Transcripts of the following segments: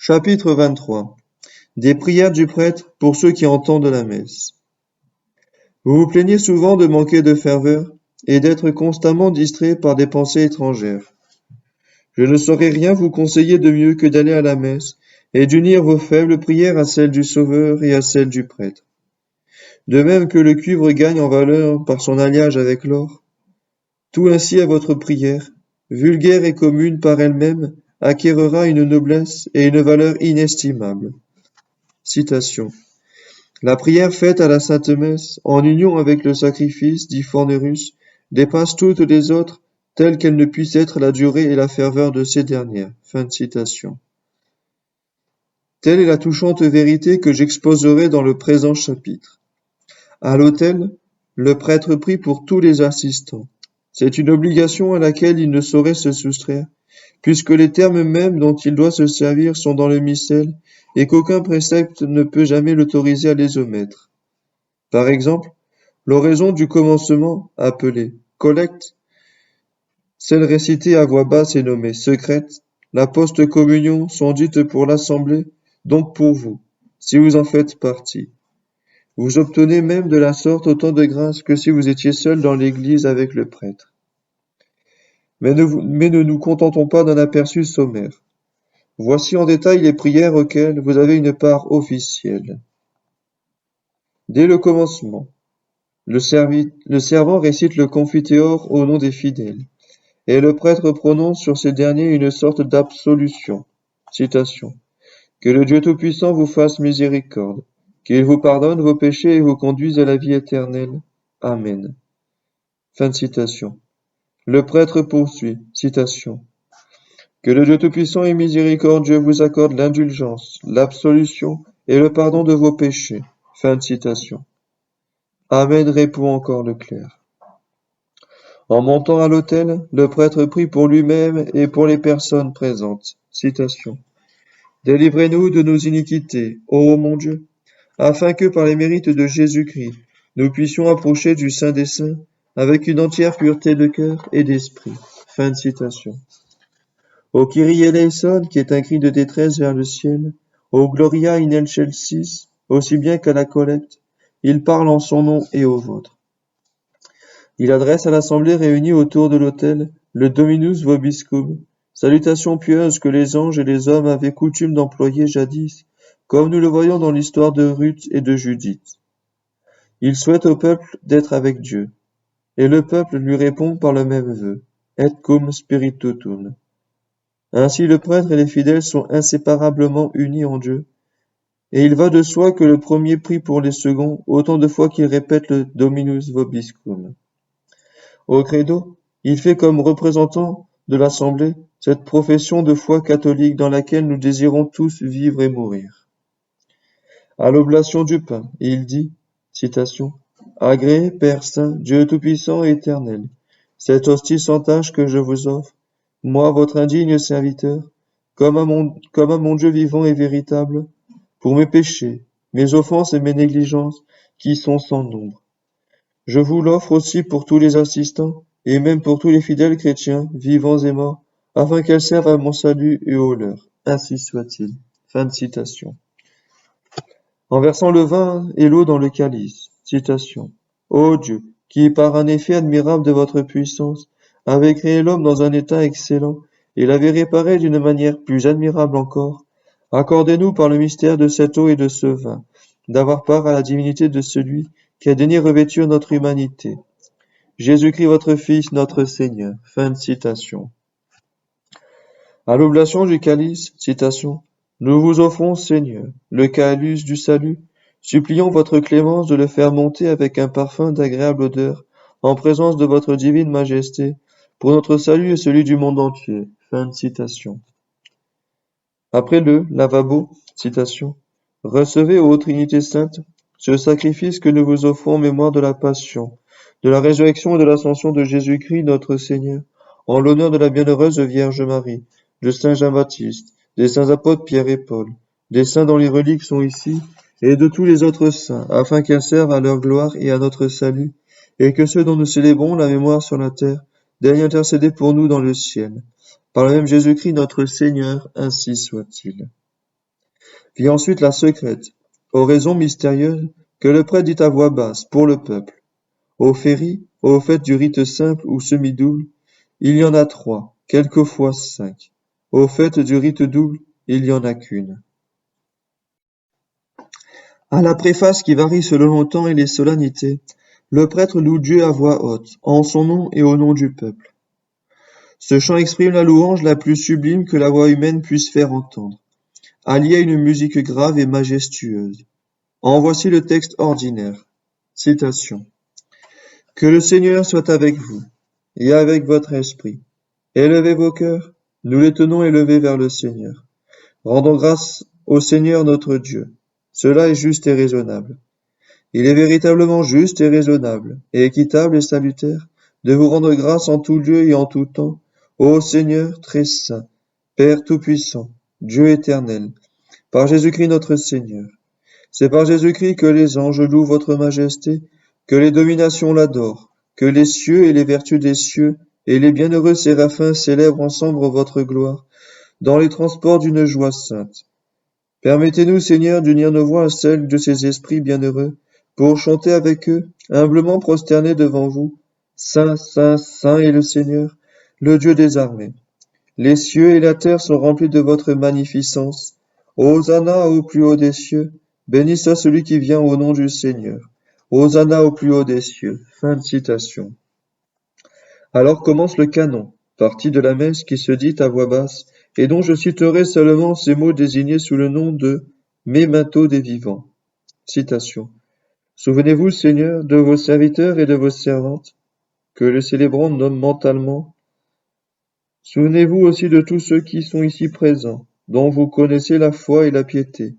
Chapitre 23. Des prières du prêtre pour ceux qui entendent la messe. Vous vous plaignez souvent de manquer de ferveur et d'être constamment distrait par des pensées étrangères. Je ne saurais rien vous conseiller de mieux que d'aller à la messe et d'unir vos faibles prières à celles du Sauveur et à celles du prêtre. De même que le cuivre gagne en valeur par son alliage avec l'or, tout ainsi à votre prière, vulgaire et commune par elle-même, acquérera une noblesse et une valeur inestimables. Citation. La prière faite à la Sainte Messe, en union avec le sacrifice, dit Fornerus, dépasse toutes les autres, telles qu'elles ne puissent être la durée et la ferveur de ces dernières. Fin de citation. Telle est la touchante vérité que j'exposerai dans le présent chapitre. À l'autel, le prêtre prie pour tous les assistants. C'est une obligation à laquelle il ne saurait se soustraire, puisque les termes mêmes dont il doit se servir sont dans le missel et qu'aucun précepte ne peut jamais l'autoriser à les omettre. Par exemple, l'oraison du commencement, appelée collecte, celle récitée à voix basse est nommée secrète, la post-communion sont dites pour l'assemblée, donc pour vous, si vous en faites partie. Vous obtenez même de la sorte autant de grâce que si vous étiez seul dans l'église avec le prêtre. Mais ne nous contentons pas d'un aperçu sommaire. Voici en détail les prières auxquelles vous avez une part officielle. Dès le commencement, le servant récite le Confiteor au nom des fidèles, et le prêtre prononce sur ces derniers une sorte d'absolution. Citation. Que le Dieu Tout-Puissant vous fasse miséricorde, qu'il vous pardonne vos péchés et vous conduise à la vie éternelle. Amen. Fin de citation. Le prêtre poursuit. Citation. Que le Dieu Tout-Puissant et miséricordieux vous accorde l'indulgence, l'absolution et le pardon de vos péchés. Fin de citation. Amen, répond encore le clerc. En montant à l'autel, le prêtre prie pour lui-même et pour les personnes présentes. Citation. Délivrez-nous de nos iniquités, ô mon Dieu, afin que par les mérites de Jésus-Christ, nous puissions approcher du Saint des Saints avec une entière pureté de cœur et d'esprit. Fin de citation. Au Kyrie eleison, qui est un cri de détresse vers le ciel, au Gloria in excelsis, aussi bien qu'à la collecte, il parle en son nom et au vôtre. Il adresse à l'assemblée réunie autour de l'autel le Dominus vobiscum, salutation pieuse que les anges et les hommes avaient coutume d'employer jadis, comme nous le voyons dans l'histoire de Ruth et de Judith. Il souhaite au peuple d'être avec Dieu, et le peuple lui répond par le même vœu, et cum spiritutum. Ainsi le prêtre et les fidèles sont inséparablement unis en Dieu, et il va de soi que le premier prie pour les seconds autant de fois qu'il répète le Dominus vobiscum. Au credo, il fait comme représentant de l'Assemblée cette profession de foi catholique dans laquelle nous désirons tous vivre et mourir. À l'oblation du pain, il dit, citation, « Agréez, Père Saint, Dieu Tout-Puissant et Éternel, cette hostie sans tache que je vous offre, moi, votre indigne serviteur, comme à mon Dieu vivant et véritable, pour mes péchés, mes offenses et mes négligences, qui sont sans nombre. Je vous l'offre aussi pour tous les assistants, et même pour tous les fidèles chrétiens, vivants et morts, afin qu'elles servent à mon salut et au leur. Ainsi soit-il. » Fin de citation. En versant le vin et l'eau dans le calice, citation. Ô Dieu, qui par un effet admirable de votre puissance, avez créé l'homme dans un état excellent, et l'avez réparé d'une manière plus admirable encore, accordez-nous par le mystère de cette eau et de ce vin, d'avoir part à la divinité de celui qui a daigné revêtir notre humanité. Jésus-Christ votre Fils, notre Seigneur. Fin de citation. À l'oblation du calice, citation. Nous vous offrons, Seigneur, le calice du salut, supplions votre clémence de le faire monter avec un parfum d'agréable odeur, en présence de votre divine majesté, pour notre salut et celui du monde entier. Fin de citation. Après le lavabo, citation. Recevez, ô Trinité Sainte, ce sacrifice que nous vous offrons en mémoire de la passion, de la résurrection et de l'ascension de Jésus-Christ notre Seigneur, en l'honneur de la bienheureuse Vierge Marie, de Saint Jean-Baptiste, des saints apôtres Pierre et Paul, des saints dont les reliques sont ici, et de tous les autres saints, afin qu'elles servent à leur gloire et à notre salut, et que ceux dont nous célébrons la mémoire sur la terre daignent intercéder pour nous dans le ciel. Par le même Jésus-Christ notre Seigneur, ainsi soit-il. Vit ensuite la secrète, oraison mystérieuse que le prêtre dit à voix basse pour le peuple. Au féri, au fait du rite simple ou semi-double, il y en a 3, quelquefois 5. Au fait du rite double, il n'y en a qu'une. À la préface qui varie selon le temps et les solennités, le prêtre loue Dieu à voix haute, en son nom et au nom du peuple. Ce chant exprime la louange la plus sublime que la voix humaine puisse faire entendre, alliée à une musique grave et majestueuse. En voici le texte ordinaire. Citation. Que le Seigneur soit avec vous, et avec votre esprit. Élevez vos cœurs, nous les tenons élevés vers le Seigneur. Rendons grâce au Seigneur notre Dieu. Cela est juste et raisonnable. Il est véritablement juste et raisonnable, et équitable et salutaire, de vous rendre grâce en tout lieu et en tout temps, ô Seigneur très saint, Père tout-puissant, Dieu éternel, par Jésus-Christ notre Seigneur. C'est par Jésus-Christ que les anges louent votre majesté, que les dominations l'adorent, que les cieux et les vertus des cieux et les bienheureux séraphins célèbrent ensemble votre gloire, dans les transports d'une joie sainte. Permettez-nous, Seigneur, d'unir nos voix à celles de ces esprits bienheureux, pour chanter avec eux, humblement prosternés devant vous. Saint, Saint, Saint est le Seigneur, le Dieu des armées. Les cieux et la terre sont remplis de votre magnificence. Hosanna au plus haut des cieux. Béni soit celui qui vient au nom du Seigneur. Hosanna au plus haut des cieux. Fin de citation. Alors commence le canon, partie de la messe qui se dit à voix basse, et dont je citerai seulement ces mots désignés sous le nom de Memento des vivants. Citation. Souvenez-vous, Seigneur, de vos serviteurs et de vos servantes, que le célébrant nomme mentalement. Souvenez-vous aussi de tous ceux qui sont ici présents, dont vous connaissez la foi et la piété,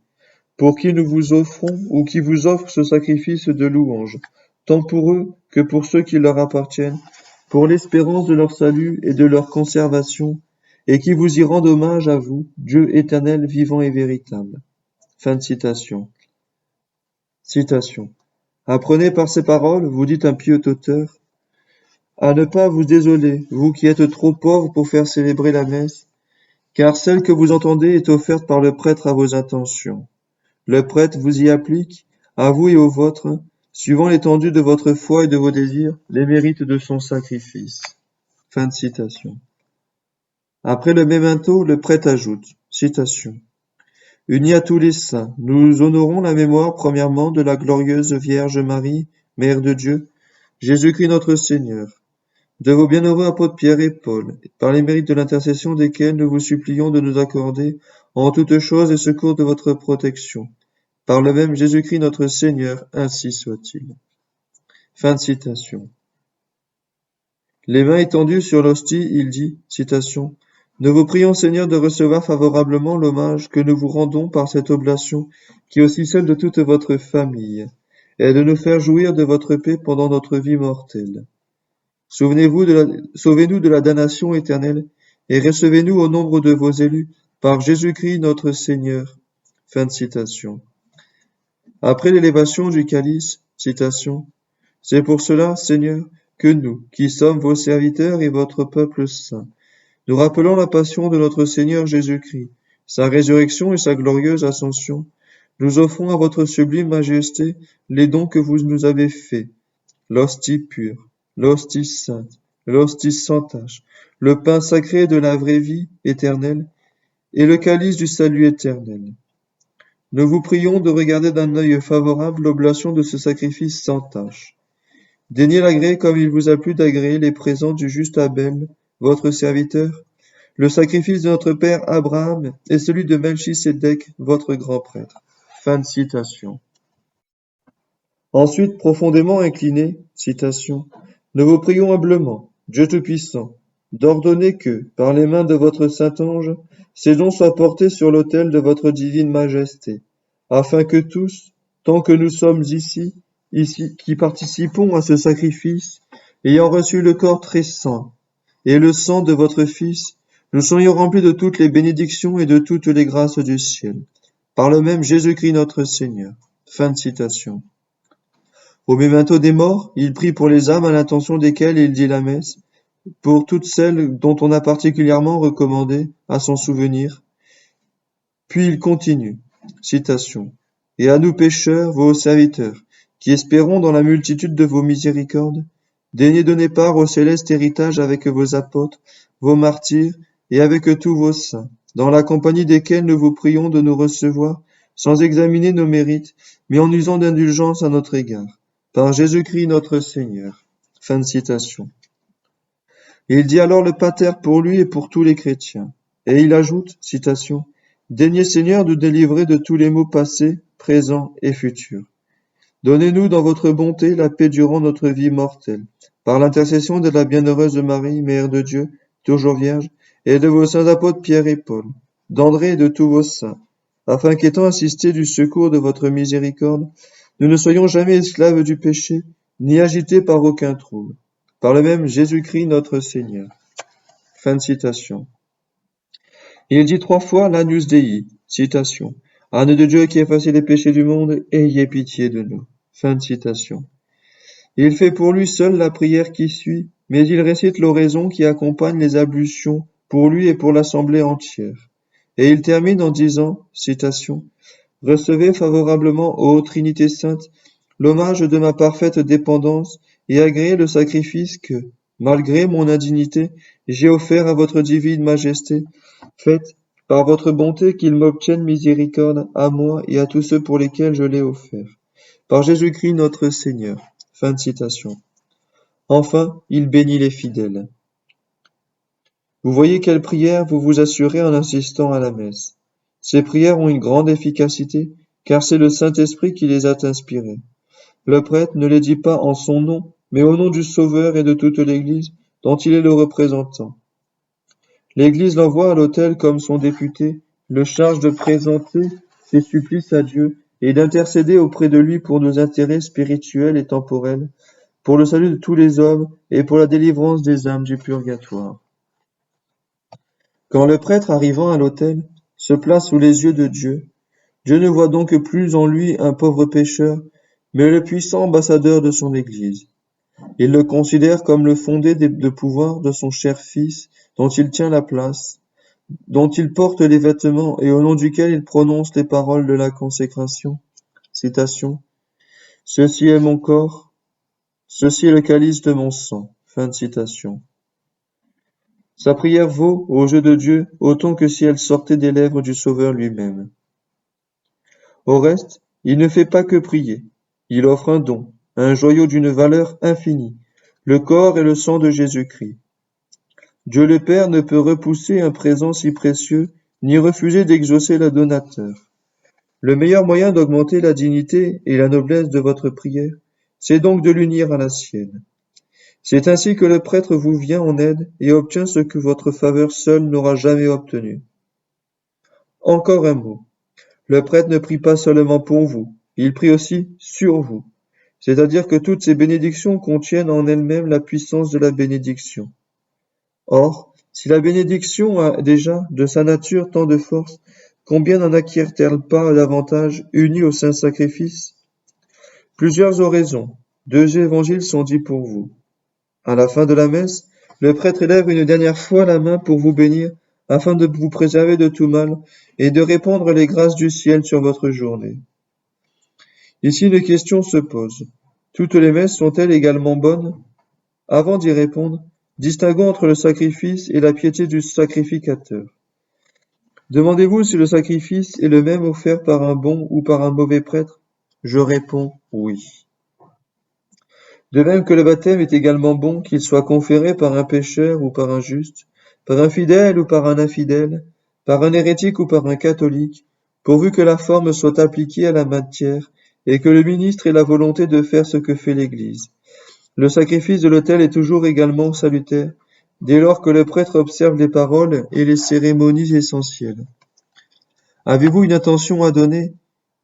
pour qui nous vous offrons ou qui vous offrent ce sacrifice de louange, tant pour eux que pour ceux qui leur appartiennent, pour l'espérance de leur salut et de leur conservation, et qui vous y rendent hommage à vous, Dieu éternel, vivant et véritable. Fin de citation. Citation. Apprenez par ces paroles, vous dites un pieux auteur, à ne pas vous désoler, vous qui êtes trop pauvres pour faire célébrer la messe, car celle que vous entendez est offerte par le prêtre à vos intentions. Le prêtre vous y applique, à vous et aux vôtres, suivant l'étendue de votre foi et de vos désirs, les mérites de son sacrifice. Fin de citation. Après le memento, le prêtre ajoute, citation. Unis à tous les saints, nous honorons la mémoire premièrement de la glorieuse Vierge Marie, Mère de Dieu, Jésus-Christ notre Seigneur, de vos bienheureux apôtres Pierre et Paul, par les mérites de l'intercession desquels nous vous supplions de nous accorder en toutes choses les secours de votre protection. Par le même Jésus-Christ notre Seigneur, ainsi soit-il. Fin de citation. Les mains étendues sur l'hostie, il dit, citation, nous vous prions, Seigneur, de recevoir favorablement l'hommage que nous vous rendons par cette oblation, qui est aussi celle de toute votre famille, et de nous faire jouir de votre paix pendant notre vie mortelle. Sauvez-nous de la damnation éternelle, et recevez-nous au nombre de vos élus, par Jésus-Christ notre Seigneur. Fin de citation. Après l'élévation du calice, citation, c'est pour cela, Seigneur, que nous, qui sommes vos serviteurs et votre peuple saint, nous rappelons la passion de notre Seigneur Jésus-Christ, sa résurrection et sa glorieuse ascension. Nous offrons à votre sublime majesté les dons que vous nous avez faits, l'hostie pure, l'hostie sainte, l'hostie sans tache, le pain sacré de la vraie vie éternelle et le calice du salut éternel. Nous vous prions de regarder d'un œil favorable l'oblation de ce sacrifice sans tache. Daignez l'agréer comme il vous a plu d'agréer les présents du juste Abel, votre serviteur, le sacrifice de notre père Abraham et celui de Melchisédek, votre grand prêtre. Fin de citation. Ensuite, profondément incliné, citation, nous vous prions humblement, Dieu Tout-Puissant, d'ordonner que, par les mains de votre Saint-Ange, ces dons soient portés sur l'autel de votre divine majesté, afin que tous, tant que nous sommes ici, qui participons à ce sacrifice, ayant reçu le corps très saint et le sang de votre Fils, nous soyons remplis de toutes les bénédictions et de toutes les grâces du ciel, par le même Jésus-Christ notre Seigneur. Fin de citation. Au memento des morts, il prie pour les âmes à l'intention desquelles il dit la messe, pour toutes celles dont on a particulièrement recommandé à son souvenir. Puis il continue. Citation. Et à nous pécheurs, vos serviteurs, qui espérons dans la multitude de vos miséricordes, daignez donner part au céleste héritage avec vos apôtres, vos martyrs, et avec tous vos saints, dans la compagnie desquels nous vous prions de nous recevoir, sans examiner nos mérites, mais en usant d'indulgence à notre égard, par Jésus-Christ notre Seigneur. Fin de citation. Il dit alors le Pater pour lui et pour tous les chrétiens. Et il ajoute, citation, Daignez Seigneur de délivrer de tous les maux passés, présents et futurs. Donnez-nous dans votre bonté la paix durant notre vie mortelle, par l'intercession de la bienheureuse Marie, Mère de Dieu, toujours vierge, et de vos saints apôtres Pierre et Paul, d'André et de tous vos saints, afin qu'étant assistés du secours de votre miséricorde, nous ne soyons jamais esclaves du péché, ni agités par aucun trouble. Par le même Jésus-Christ notre Seigneur. Fin de citation. Il dit 3 fois l'Agnus Dei, citation. Âne de Dieu qui efface les péchés du monde, ayez pitié de nous. Fin de citation. Il fait pour lui seul la prière qui suit, mais il récite l'oraison qui accompagne les ablutions pour lui et pour l'assemblée entière. Et il termine en disant, citation, Recevez favorablement, ô Trinité sainte, l'hommage de ma parfaite dépendance et agréez le sacrifice que, malgré mon indignité, j'ai offert à votre divine majesté. Faites, par votre bonté, qu'il m'obtienne miséricorde à moi et à tous ceux pour lesquels je l'ai offert. Par Jésus-Christ notre Seigneur. Fin de citation. Enfin, il bénit les fidèles. Vous voyez quelle prière vous vous assurez en insistant à la messe. Ces prières ont une grande efficacité, car c'est le Saint-Esprit qui les a inspirées. Le prêtre ne les dit pas en son nom, mais au nom du Sauveur et de toute l'Église, dont il est le représentant. L'Église l'envoie à l'autel comme son député, le charge de présenter ses supplices à Dieu et d'intercéder auprès de lui pour nos intérêts spirituels et temporels, pour le salut de tous les hommes et pour la délivrance des âmes du purgatoire. Quand le prêtre arrivant à l'autel se place sous les yeux de Dieu, Dieu ne voit donc plus en lui un pauvre pécheur, mais le puissant ambassadeur de son Église. Il le considère comme le fondé de pouvoir de son cher Fils, dont il tient la place, dont il porte les vêtements et au nom duquel il prononce les paroles de la consécration. Citation. Ceci est mon corps, ceci est le calice de mon sang. Fin de citation. Sa prière vaut, aux yeux de Dieu, autant que si elle sortait des lèvres du Sauveur lui-même. Au reste, il ne fait pas que prier. Il offre un don, un joyau d'une valeur infinie, le corps et le sang de Jésus-Christ. Dieu le Père ne peut repousser un présent si précieux, ni refuser d'exaucer le donateur. Le meilleur moyen d'augmenter la dignité et la noblesse de votre prière, c'est donc de l'unir à la sienne. C'est ainsi que le prêtre vous vient en aide et obtient ce que votre faveur seule n'aura jamais obtenu. Encore un mot. Le prêtre ne prie pas seulement pour vous, il prie aussi sur vous. C'est-à-dire que toutes ces bénédictions contiennent en elles-mêmes la puissance de la bénédiction. Or, si la bénédiction a déjà, de sa nature, tant de force, combien n'en acquiert-elle pas davantage unie au saint sacrifice? Plusieurs oraisons, 2 évangiles sont dits pour vous. À la fin de la messe, le prêtre élève une dernière fois la main pour vous bénir, afin de vous préserver de tout mal et de répandre les grâces du ciel sur votre journée. Ici, une question se pose. Toutes les messes sont-elles également bonnes? Avant d'y répondre, distinguons entre le sacrifice et la piété du sacrificateur. Demandez-vous si le sacrifice est le même offert par un bon ou par un mauvais prêtre? Je réponds oui. De même que le baptême est également bon, qu'il soit conféré par un pécheur ou par un juste, par un fidèle ou par un infidèle, par un hérétique ou par un catholique, pourvu que la forme soit appliquée à la matière et que le ministre ait la volonté de faire ce que fait l'Église. Le sacrifice de l'autel est toujours également salutaire, dès lors que le prêtre observe les paroles et les cérémonies essentielles. Avez-vous une intention à donner?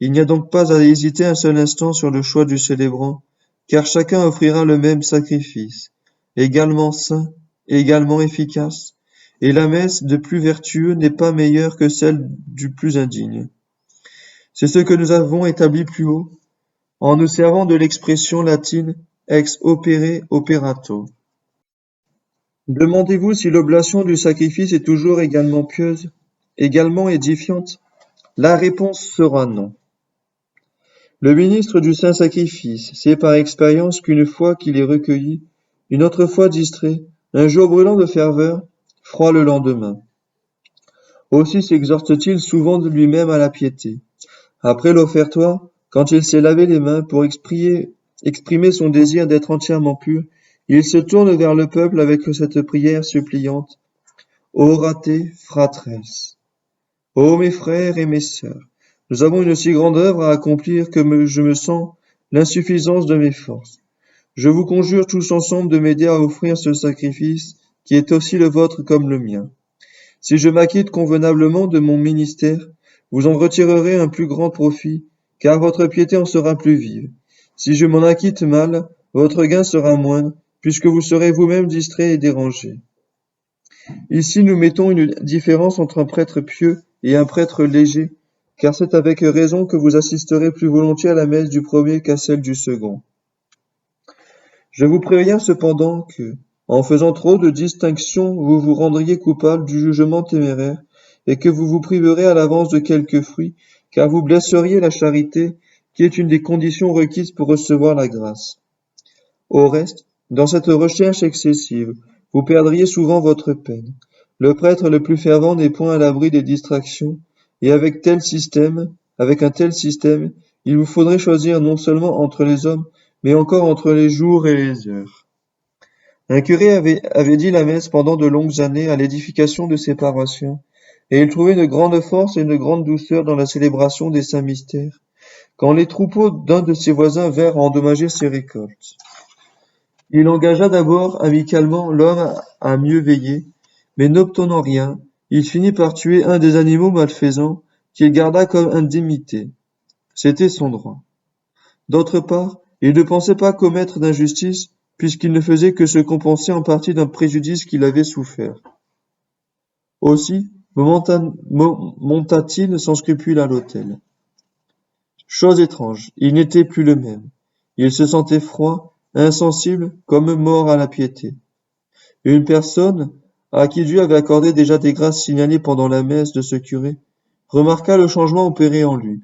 Il n'y a donc pas à hésiter un seul instant sur le choix du célébrant, car chacun offrira le même sacrifice, également saint, également efficace, et la messe de plus vertueux n'est pas meilleure que celle du plus indigne. C'est ce que nous avons établi plus haut, en nous servant de l'expression latine ex opere operato. Demandez-vous si l'oblation du sacrifice est toujours également pieuse, également édifiante. La réponse sera non. Le ministre du saint sacrifice sait par expérience qu'une fois qu'il est recueilli, une autre fois distrait, un jour brûlant de ferveur, froid le lendemain. Aussi s'exhorte-t-il souvent de lui-même à la piété. Après l'offertoire, quand il s'est lavé les mains pour exprimer son désir d'être entièrement pur, il se tourne vers le peuple avec cette prière suppliante. Orate fratres. Ô mes frères et mes sœurs, nous avons une si grande œuvre à accomplir que je me sens l'insuffisance de mes forces. Je vous conjure tous ensemble de m'aider à offrir ce sacrifice qui est aussi le vôtre comme le mien. Si je m'acquitte convenablement de mon ministère, vous en retirerez un plus grand profit, car votre piété en sera plus vive. Si je m'en acquitte mal, votre gain sera moindre, puisque vous serez vous-même distrait et dérangé. Ici nous mettons une différence entre un prêtre pieux et un prêtre léger, car c'est avec raison que vous assisterez plus volontiers à la messe du premier qu'à celle du second. Je vous préviens cependant que, en faisant trop de distinctions, vous vous rendriez coupable du jugement téméraire, et que vous vous priverez à l'avance de quelques fruits, car vous blesseriez la charité, qui est une des conditions requises pour recevoir la grâce. Au reste, dans cette recherche excessive, vous perdriez souvent votre peine. Le prêtre le plus fervent n'est point à l'abri des distractions, et avec un tel système, il vous faudrait choisir non seulement entre les hommes, mais encore entre les jours et les heures. Un curé avait dit la messe pendant de longues années à l'édification de ses paroissiens, et il trouvait une grande force et une grande douceur dans la célébration des saints mystères, quand les troupeaux d'un de ses voisins vinrent endommager ses récoltes. Il engagea d'abord amicalement l'homme à mieux veiller, mais n'obtenant rien, il finit par tuer un des animaux malfaisants qu'il garda comme indemnité. C'était son droit. D'autre part, il ne pensait pas commettre d'injustice, puisqu'il ne faisait que se compenser en partie d'un préjudice qu'il avait souffert. Aussi monta-t-il sans scrupule à l'autel. Chose étrange, il n'était plus le même. Il se sentait froid, insensible, comme mort à la piété. Une personne, à qui Dieu avait accordé déjà des grâces signalées pendant la messe de ce curé, remarqua le changement opéré en lui.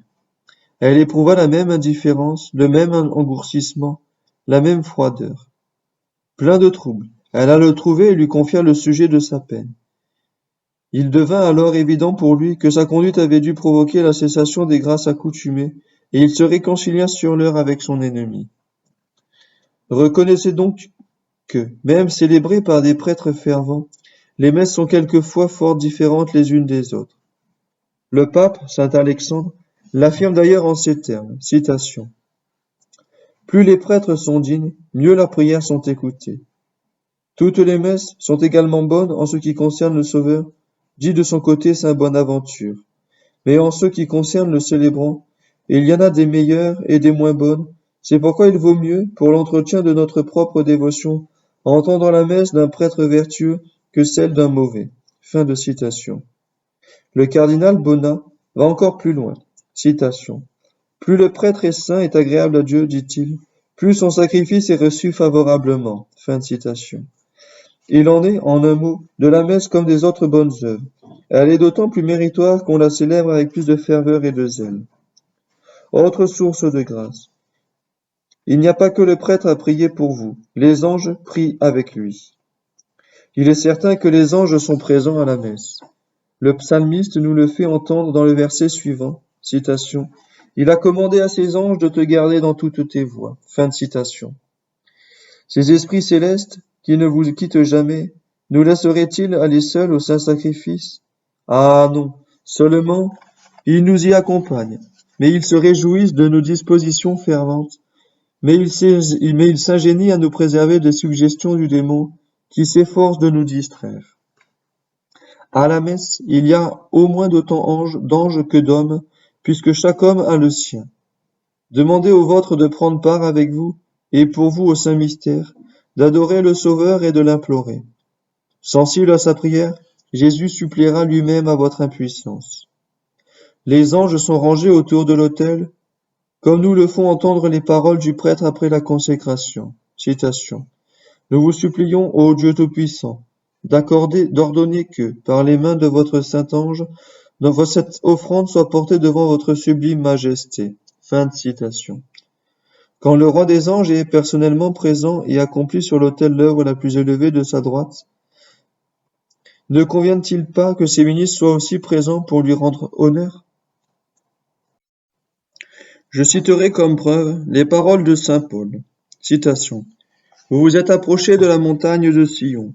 Elle éprouva la même indifférence, le même engourdissement, la même froideur. Plein de trouble, elle alla le trouver et lui confia le sujet de sa peine. Il devint alors évident pour lui que sa conduite avait dû provoquer la cessation des grâces accoutumées, et il se réconcilia sur l'heure avec son ennemi. Reconnaissez donc que, même célébrées par des prêtres fervents, les messes sont quelquefois fort différentes les unes des autres. Le pape, saint Alexandre, l'affirme d'ailleurs en ces termes, citation. Plus les prêtres sont dignes, mieux leurs prières sont écoutées. Toutes les messes sont également bonnes en ce qui concerne le Sauveur, dit de son côté saint Bonaventure. Mais en ce qui concerne le célébrant, il y en a des meilleures et des moins bonnes. C'est pourquoi il vaut mieux, pour l'entretien de notre propre dévotion, entendre la messe d'un prêtre vertueux que celle d'un mauvais. Fin de citation. Le cardinal Bonnat va encore plus loin. Citation. Plus le prêtre est saint et agréable à Dieu, dit-il, plus son sacrifice est reçu favorablement. Fin de citation. Il en est, en un mot, de la messe comme des autres bonnes œuvres. Elle est d'autant plus méritoire qu'on la célèbre avec plus de ferveur et de zèle. Autre source de grâce. Il n'y a pas que le prêtre à prier pour vous. Les anges prient avec lui. Il est certain que les anges sont présents à la messe. Le psalmiste nous le fait entendre dans le verset suivant. Citation. Il a commandé à ses anges de te garder dans toutes tes voies. Fin de citation. Ces esprits célestes, qui ne vous quittent jamais, nous laisseraient-ils aller seuls au saint sacrifice? Ah non, seulement, ils nous y accompagnent, mais ils se réjouissent de nos dispositions ferventes, mais ils s'ingénient à nous préserver des suggestions du démon qui s'efforce de nous distraire. À la messe, il y a au moins autant d'anges que d'hommes, puisque chaque homme a le sien. Demandez au vôtre de prendre part avec vous, et pour vous au saint mystère, d'adorer le Sauveur et de l'implorer. Sensible à sa prière, Jésus suppliera lui-même à votre impuissance. Les anges sont rangés autour de l'autel, comme nous le font entendre les paroles du prêtre après la consécration. Citation. Nous vous supplions, ô Dieu Tout-Puissant, d'ordonner que, par les mains de votre Saint-Ange, Donc cette offrande soit portée devant votre sublime majesté. Fin de citation. Quand le roi des anges est personnellement présent et accomplit sur l'autel l'œuvre la plus élevée de sa droite, ne convient-il pas que ses ministres soient aussi présents pour lui rendre honneur? Je citerai comme preuve les paroles de saint Paul. Citation. Vous vous êtes approchés de la montagne de Sion,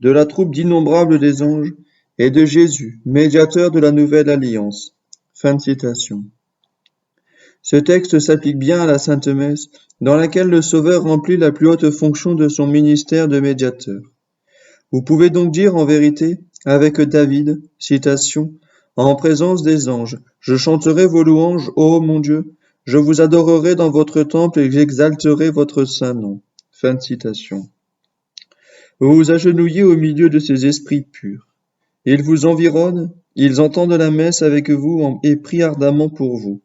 de la troupe d'innombrables des anges, et de Jésus, médiateur de la nouvelle alliance. Fin de citation. Ce texte s'applique bien à la Sainte Messe, dans laquelle le Sauveur remplit la plus haute fonction de son ministère de médiateur. Vous pouvez donc dire en vérité, avec David, citation, en présence des anges, je chanterai vos louanges, ô mon Dieu, je vous adorerai dans votre temple et j'exalterai votre saint nom. Fin de citation. Vous vous agenouillez au milieu de ces esprits purs. Ils vous environnent, ils entendent la messe avec vous et prient ardemment pour vous.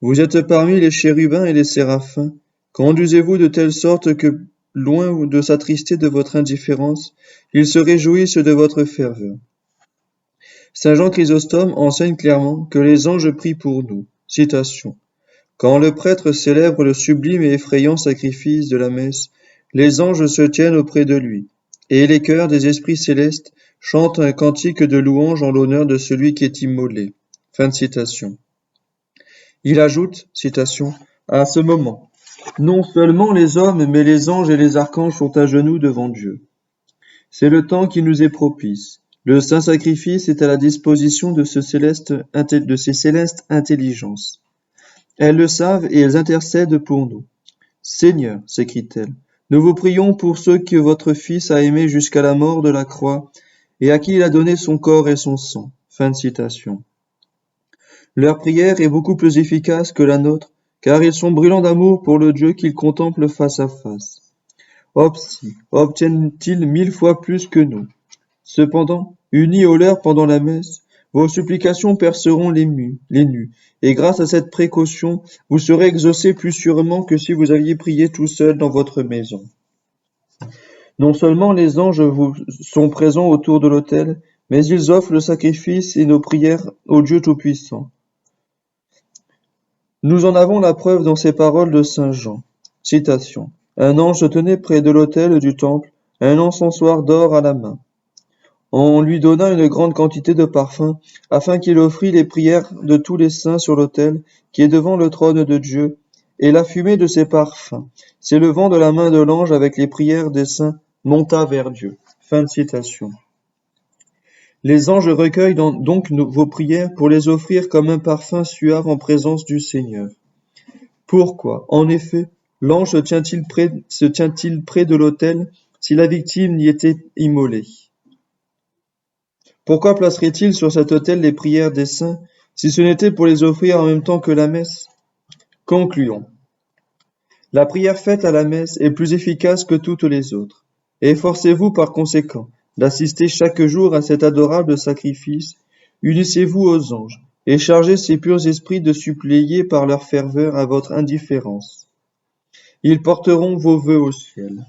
Vous êtes parmi les chérubins et les séraphins. Conduisez-vous de telle sorte que, loin de s'attrister de votre indifférence, ils se réjouissent de votre ferveur. Saint Jean Chrysostome enseigne clairement que les anges prient pour nous. Citation. Quand le prêtre célèbre le sublime et effrayant sacrifice de la messe, les anges se tiennent auprès de lui, et les chœurs des esprits célestes chantent un cantique de louange en l'honneur de celui qui est immolé. Fin de citation. Il ajoute, citation, à ce moment, non seulement les hommes, mais les anges et les archanges sont à genoux devant Dieu. C'est le temps qui nous est propice. Le saint sacrifice est à la disposition de ces célestes intelligences. Elles le savent et elles intercèdent pour nous. Seigneur, s'écrie-t-elle, nous vous prions pour ceux que votre Fils a aimés jusqu'à la mort de la croix et à qui il a donné son corps et son sang. Fin de citation. Leur prière est beaucoup plus efficace que la nôtre, car ils sont brûlants d'amour pour le Dieu qu'ils contemplent face à face. Obtiennent-ils 1000 fois plus que nous. Cependant, unis aux leurs pendant la messe, vos supplications perceront les nues, et grâce à cette précaution, vous serez exaucés plus sûrement que si vous aviez prié tout seul dans votre maison. Non seulement les anges vous sont présents autour de l'autel, mais ils offrent le sacrifice et nos prières au Dieu Tout-Puissant. Nous en avons la preuve dans ces paroles de saint Jean. Citation. Un ange se tenait près de l'autel du temple, un encensoir d'or à la main. On lui donna une grande quantité de parfums, afin qu'il offrît les prières de tous les saints sur l'autel, qui est devant le trône de Dieu, et la fumée de ces parfums, s'élevant de la main de l'ange avec les prières des saints, monta vers Dieu. Fin de citation. Les anges recueillent donc vos prières pour les offrir comme un parfum suave en présence du Seigneur. Pourquoi, en effet, l'ange se tient-il près de l'autel si la victime y était immolée? Pourquoi placerait-il sur cet autel les prières des saints si ce n'était pour les offrir en même temps que la messe? Concluons. La prière faite à la messe est plus efficace que toutes les autres. Efforcez-vous par conséquent d'assister chaque jour à cet adorable sacrifice, unissez-vous aux anges, et chargez ces purs esprits de suppléer par leur ferveur à votre indifférence. Ils porteront vos vœux au ciel.